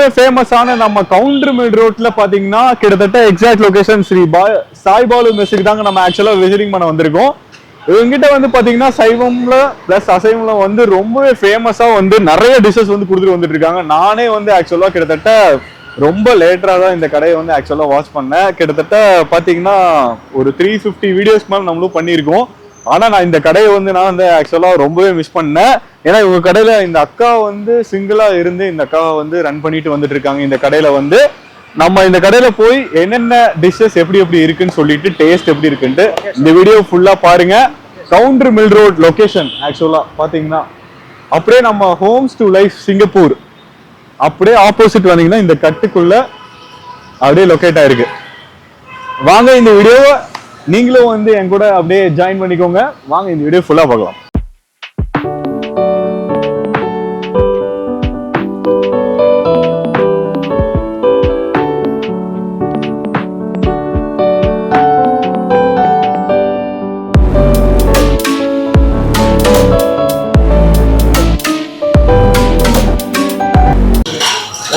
ரொம்பவே ஃபேமஸான நம்ம கவுண்டர் மில் ரோட்ல பாத்தீங்கன்னா கிட்டத்தட்ட எக்ஸாக்ட் லொகேஷன் சாய் பாலு மெஸ்ஸுக்கு தாங்க நம்ம ஆக்சுவலா விசிட்டிங் பண்ண வந்திருக்கோம். இவங்கிட்ட வந்து பாத்தீங்கன்னா சைவம்ல பிளஸ் அசைவம்ல வந்து ரொம்பவே ஃபேமஸா வந்து நிறைய டிஷஸ் வந்து கொடுத்துட்டு வந்துட்டு இருக்காங்க. நானே வந்து ஆக்சுவலா கிட்டத்தட்ட ரொம்ப லேட்டரா தான் இந்த கடையை வந்து ஆக்சுவலா வாட்ச் பண்ணேன். கிட்டத்தட்ட பாத்தீங்கன்னா ஒரு 350 வீடியோஸ்க்கு மேல நம்மளும் பண்ணியிருக்கோம். ஆனா நான் இந்த கடையை வந்து நான் வந்து ஆக்சுவலா ரொம்பவே மிஸ் பண்ணேன். ஏன்னா இவங்க கடையில இந்த அக்கா வந்து சிங்கிளா இருந்து இந்த அக்காவை வந்து ரன் பண்ணிட்டு வந்துட்டு இருக்காங்க. இந்த கடையில வந்து நம்ம இந்த கடையில போய் என்னென்ன டிஷ்ஷஸ் எப்படி எப்படி இருக்குன்னு சொல்லிட்டு டேஸ்ட் எப்படி இருக்குன்ட்டு இந்த வீடியோ ஃபுல்லா பாருங்க. கவுண்டர் மில் ரோட் லொகேஷன் ஆக்சுவலா பாத்தீங்கன்னா அப்படியே நம்ம ஹோம்ஸ் டு லைஃப் சிங்கப்பூர் அப்படியே ஆப்போசிட் வந்தீங்கன்னா இந்த கட்டுக்குள்ள அப்படியே லொகேட் ஆயிருக்கு. வாங்க இந்த வீடியோவை நீங்களும் வந்து என் கூட அப்படியே ஜாயின் பண்ணிக்கோங்க. வாங்க இந்த வீடியோ ஃபுல்லா பார்க்கலாம்.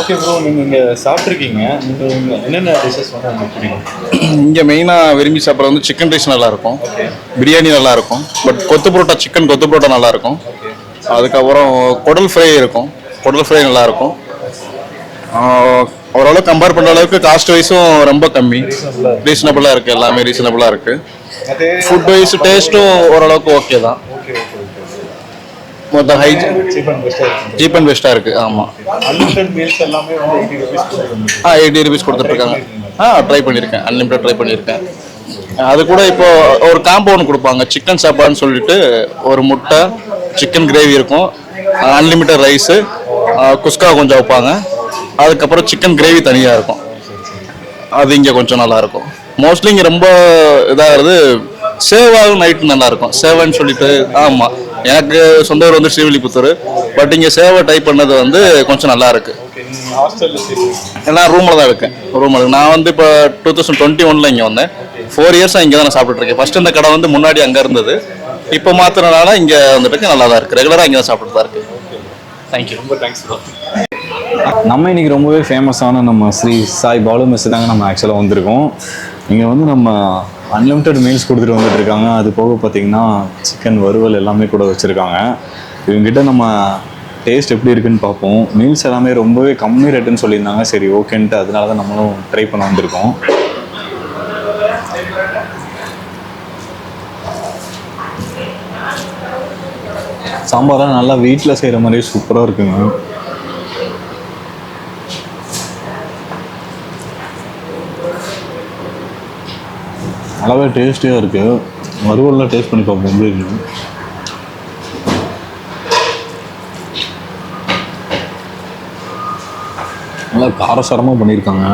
ஓகே ப்ரோ, நீங்கள் இங்கே சாப்பிட்ருக்கீங்க. நீங்கள் என்னென்ன டிஷ்ஷஸ் வந்து உங்களுக்கு பிடிக்கும்? இங்கே மெயினாக விரும்பி சாப்பிட்றது வந்து சிக்கன் ரைஸ் நல்லாயிருக்கும், பிரியாணி நல்லாயிருக்கும், பட் கொத்து புரோட்டா சிக்கன் கொத்து புரோட்டா நல்லாயிருக்கும். அதுக்கப்புறம் குடல் ஃப்ரை இருக்கும், குடல் ஃப்ரை நல்லாயிருக்கும். ஓரளவு கம்பேர் பண்ணுற அளவுக்கு காஸ்ட் வைஸும் ரொம்ப கம்மி, ரீசனபிளாக இருக்குது, எல்லாமே ரீசனபிளாக இருக்குது. ஃபுட் வைஸ் டேஸ்ட்டும் ஓரளவுக்கு ஓகே தான். மொத்தம் சீப் அண்ட் பெஸ்ட்டாக இருக்குது. ஆமாம், 80 ருபீஸ் கொடுத்துட்ருக்காங்க. ட்ரை பண்ணியிருக்கேன், அன்லிமிட்டட் ட்ரை பண்ணியிருக்கேன். அது கூட இப்போ ஒரு காம்போ ஒன்று கொடுப்பாங்க, சிக்கன் சாப்பாடுன்னு சொல்லிட்டு ஒரு முட்டை, சிக்கன் கிரேவி இருக்கும், அன்லிமிட்டட் ரைஸு, குஸ்கா கொஞ்சம் வைப்பாங்க, அதுக்கப்புறம் சிக்கன் கிரேவி தனியாக இருக்கும். அது இங்கே கொஞ்சம் நல்லாயிருக்கும். மோஸ்ட்லி இங்கே ரொம்ப இதாகிறது சேவாகும் நைட்டு நல்லாயிருக்கும். சேவைன்னு சொல்லிட்டு ஆமாம், எனக்கு சொந்த ஊர் வந்து ஸ்ரீவில்லிபுத்தூர், பட் இங்கே சேவை டைப் பண்ணது வந்து கொஞ்சம் நல்லா இருக்கு. எல்லாம் ரூமில் தான் இருக்கேன், ரூமில். நான் வந்து இப்போ 2021 இங்கே வந்தேன். 4 இயர்ஸாக இங்கே தான் நான் சாப்பிட்டுட்டு இருக்கேன். ஃபர்ஸ்ட் இந்த கடை வந்து முன்னாடி அங்கே இருந்தது, இப்போ மாத்திரனால இங்கே வந்துட்டு நல்லா தான் இருக்கு. ரெகுலராக இங்கே தான் சாப்பிட்டு தான் இருக்கு. தேங்க்யூ, ரொம்ப தேங்க்ஸ். நம்ம இன்னைக்கு ரொம்பவே ஃபேமஸான நம்ம ஸ்ரீ சாய் பாலு மெஸ் தாங்க நம்ம ஆக்சுவலாக வந்திருக்கோம். இங்கே வந்து நம்ம அன்லிமிட்டட் மீல்ஸ் கொடுத்துட்டு வந்துட்டு இருக்காங்க. அது போக பார்த்தீங்கன்னா சிக்கன் வறுவல் எல்லாமே கூட வச்சுருக்காங்க. இவங்ககிட்ட நம்ம டேஸ்ட் எப்படி இருக்குன்னு பார்ப்போம். மீல்ஸ் எல்லாமே ரொம்பவே கம்மி ரேட்டுன்னு சொல்லியிருந்தாங்க. சரி ஓகேன்ட்டு அதனால தான் நம்மளும் ட்ரை பண்ண வந்திருக்கோம். சாம்பார்லாம் நல்லா வீட்டில் செய்கிற மாதிரியே சூப்பராக இருக்குங்க. நல்லாவே டேஸ்டியாக இருக்குது. வறுவல்லாம் டேஸ்ட் பண்ணி பார்ப்போம் எப்படி இருக்கு. நல்லா காரசாரமாக பண்ணியிருக்காங்க.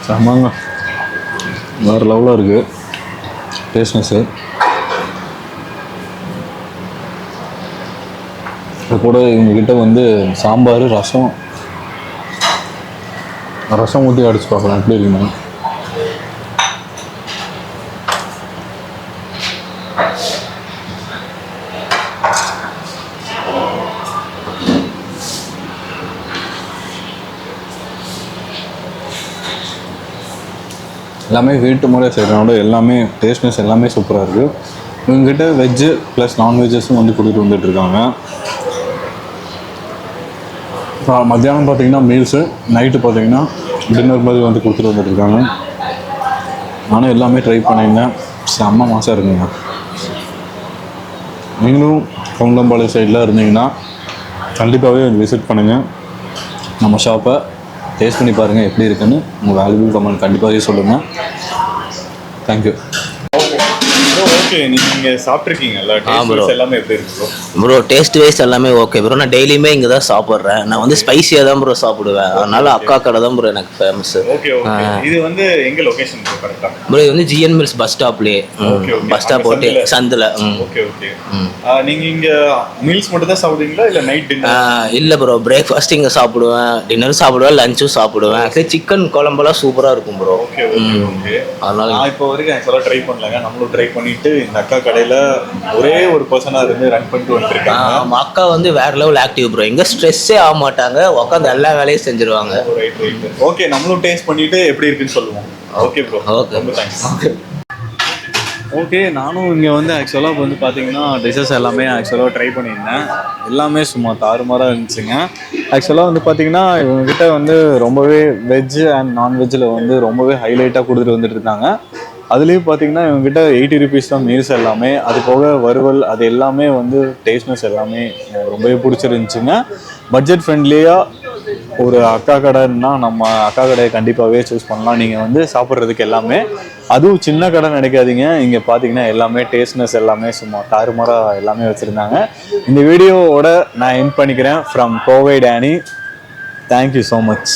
செம்மாங்க, வேறு லெவலாக இருக்குது டேஸ்ட்னஸ்ஸு. இது கூட இவங்ககிட்ட வந்து சாம்பார், ரசம் ஊற்றி அடிச்சு பார்க்கலாம் எப்படி இருக்குங்க. எல்லாமே வீட்டு முறை செய்கிறனால எல்லாமே டேஸ்ட்னஸ் எல்லாமே சூப்பராக இருக்குது. இவங்ககிட்ட வெஜ்ஜு ப்ளஸ் நான்வெஜ்ஜஸும் வந்து கொடுத்துட்டு வந்துட்டுருக்காங்க. மத்தியானம் பார்த்தீங்கன்னா மீல்ஸு, நைட்டு பார்த்தீங்கன்னா டின்னர் மாதிரி வந்து கொடுத்துட்டு வந்துட்டுருக்காங்க. நானும் எல்லாமே ட்ரை பண்ணியிருந்தேன், செம்ம மாதம் இருக்குங்க. நீங்களும் கொங்கம்பாளையம் சைடில் இருந்தீங்கன்னா கண்டிப்பாகவே விசிட் பண்ணுங்கள். நம்ம ஷாப்பை டேஸ்ட் பண்ணி பாருங்கள் எப்படி இருக்குன்னு. உங்கள் வேல்யூபிள் கமெண்ட் கண்டிப்பாகவே சொல்லுங்கள். தேங்க்யூ. ஓகே, நீங்கள் சாப்பிட்ருக்கீங்கல்ல, எல்லாமே எப்படி இருக்கு ப்ரோ? டேஸ்ட் வைஸ் எல்லாமே ஓகே ப்ரோ. நான் டெய்லியுமே இங்கே தான் சாப்பிட்றேன். நான் வந்து ஸ்பைசியாக தான் ப்ரோ சாப்பிடுவேன். அதனால அக்கா கடை தான் ப்ரோ எனக்கு ஃபேமஸ். Okay okay. இது வந்து எங்க லொகேஷன் கரெக்டா ப்ரோ? இது வந்து ஜிஎன் மில்ஸ் பஸ் ஸ்டாப்லேயே, பஸ் ஸ்டாப் போட்டு சந்தில். Okay okay. நீங்கள் இங்கே மீல்ஸ் மட்டும் தான் சாப்பிடுவீங்களா இல்லை நைட் டின்னர்? இல்லை ப்ரோ, பிரேக்ஃபாஸ்ட் இங்கே சாப்பிடுவேன், டின்னரும் சாப்பிடுவேன், லஞ்சும் சாப்பிடுவேன். ஆக்சுவலி சிக்கன் குழம்பெல்லாம் சூப்பராக இருக்கும் ப்ரோ. Okay okay okay. அதனால நான் இப்போ வரைக்கும் ஆக்சுவலாக ட்ரை பண்ணலங்க. நம்மளும் ட்ரை பண்ணிட்டு இந்த அக்கா கடையில ஒரே ஒரு பர்சனா இருந்து ரன் பண்ணிட்டு வந்துருக்காங்க. நம்ம அக்கா வந்து வேற லெவல் ஆக்டிவ் ப்ரோ. எங்க ஸ்ட்ரெஸ்ஸே ஆக மாட்டாங்க, உட்காந்து எல்லா வேலையும் செஞ்சிருவாங்க. ஓகே, நம்மளும் டேஸ்ட் பண்ணிட்டு எப்படி இருக்குன்னு சொல்லுவோம். ஓகே ப்ரோ, ஓகே ரொம்ப தேங்க்ஸ். ஓகே, நானும் இங்கே வந்து ஆக்சுவலாக வந்து பார்த்தீங்கன்னா டிஷ்ஷஸ் எல்லாமே ஆக்சுவலாக ட்ரை பண்ணியிருந்தேன். எல்லாமே சும்மா தாறுமாறாக இருந்துச்சுங்க. ஆக்சுவலாக வந்து பார்த்தீங்கன்னா இவங்ககிட்ட வந்து ரொம்பவே வெஜ் அண்ட் நான்வெஜ்ஜில் வந்து ரொம்பவே ஹைலைட்டாக கொடுத்துட்டு வந்துட்டு இருந்தாங்க. அதுலேயும் பார்த்தீங்கன்னா இவங்ககிட்ட 80 ருபீஸ் தான் மீல்ஸ் எல்லாமே. அது போக வறுவல் அது எல்லாமே வந்து டேஸ்ட்னஸ் எல்லாமே எனக்கு ரொம்பவே பிடிச்சிருந்துச்சுங்க. பட்ஜெட் ஃப்ரெண்ட்லியாக ஒரு அக்கா கடைன்னா நம்ம அக்கா கடையை கண்டிப்பாகவே சூஸ் பண்ணலாம். நீங்கள் வந்து சாப்பிட்றதுக்கு எல்லாமே, அதுவும் சின்ன கடை நினைக்காதீங்க. இங்கே பார்த்தீங்கன்னா எல்லாமே டேஸ்ட்னஸ் எல்லாமே சும்மா தாறுமாறாக எல்லாமே வச்சுருந்தாங்க. இந்த வீடியோவோட நான் எண்ட் பண்ணிக்கிறேன். From Kovai Danny. Thank you so much.